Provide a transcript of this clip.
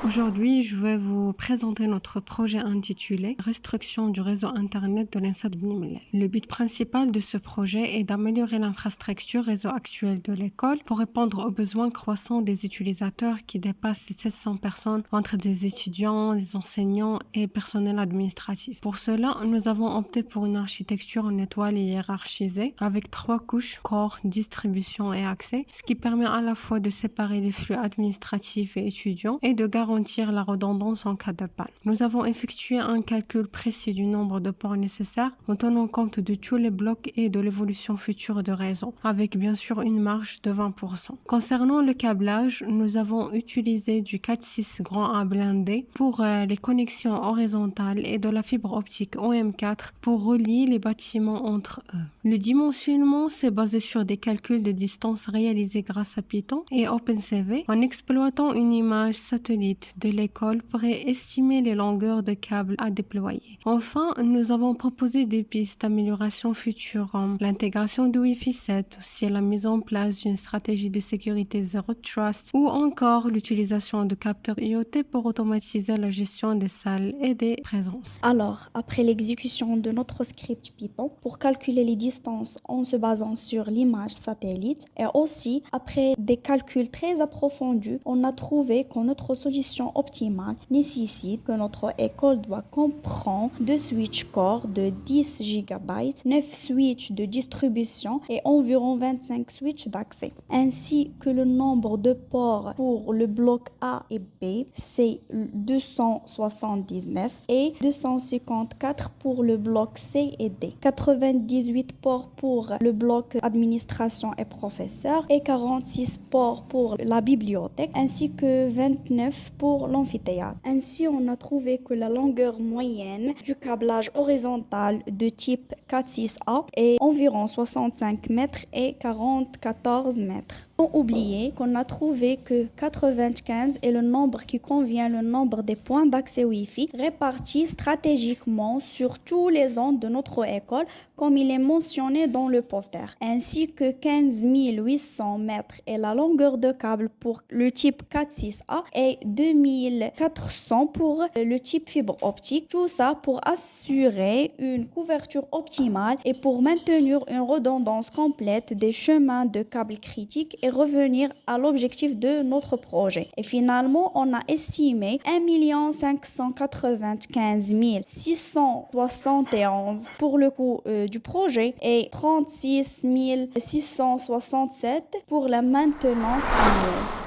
Aujourd'hui, je vais vous présenter notre projet intitulé Restriction du réseau Internet de l'INSA de Bni Mellal. Le but principal de ce projet est d'améliorer l'infrastructure réseau actuelle de l'école pour répondre aux besoins croissants des utilisateurs qui dépassent les 700 personnes entre des étudiants, des enseignants et personnel administratif. Pour cela, nous avons opté pour une architecture en étoile et hiérarchisée avec 3 couches, corps, distribution et accès, ce qui permet à la fois de séparer les flux administratifs et étudiants et de garantir la redondance en cas de panne. Nous avons effectué un calcul précis du nombre de ports nécessaires en tenant compte de tous les blocs et de l'évolution future de réseau, avec bien sûr une marge de 20%. Concernant le câblage, nous avons utilisé du 4.6 grand A blindé pour les connexions horizontales et de la fibre optique OM4 pour relier les bâtiments entre eux. Le dimensionnement s'est basé sur des calculs de distance réalisés grâce à Python et OpenCV en exploitant une image satellite de l'école pour estimer les longueurs de câbles à déployer. Enfin, nous avons proposé des pistes d'amélioration futures comme l'intégration de Wi-Fi 7, aussi la mise en place d'une stratégie de sécurité Zero Trust ou encore l'utilisation de capteurs IoT pour automatiser la gestion des salles et des présences. Alors, après l'exécution de notre script Python pour calculer les distances en se basant sur l'image satellite et aussi après des calculs très approfondis, on a trouvé que notre solution optimale nécessite que notre école doit comprendre 2 switch core de 10 GB, 9 switches de distribution et environ 25 switches d'accès, ainsi que le nombre de ports pour le bloc A et B, c'est 279 et 254 pour le bloc C et D, 98 ports pour le bloc administration et professeurs et 46 ports pour la bibliothèque ainsi que 29 pour l'amphithéâtre. Ainsi, on a trouvé que la longueur moyenne du câblage horizontal de type 4.6A est environ 65 mètres et 44 mètres. Sans oublier qu'on a trouvé que 95 est le nombre qui convient le nombre des points d'accès Wi-Fi répartis stratégiquement sur tous les zones de notre école comme il est mentionné dans le poster, ainsi que 15 800 mètres et la longueur de câble pour le type 4.6A et 2400 pour le type fibre optique. Tout ça pour assurer une couverture optimale et pour maintenir une redondance complète des chemins de câbles critiques et revenir à l'objectif de notre projet. Et finalement, on a estimé 1 595 671 pour le coût du projet et 36 667 pour la maintenance annuelle.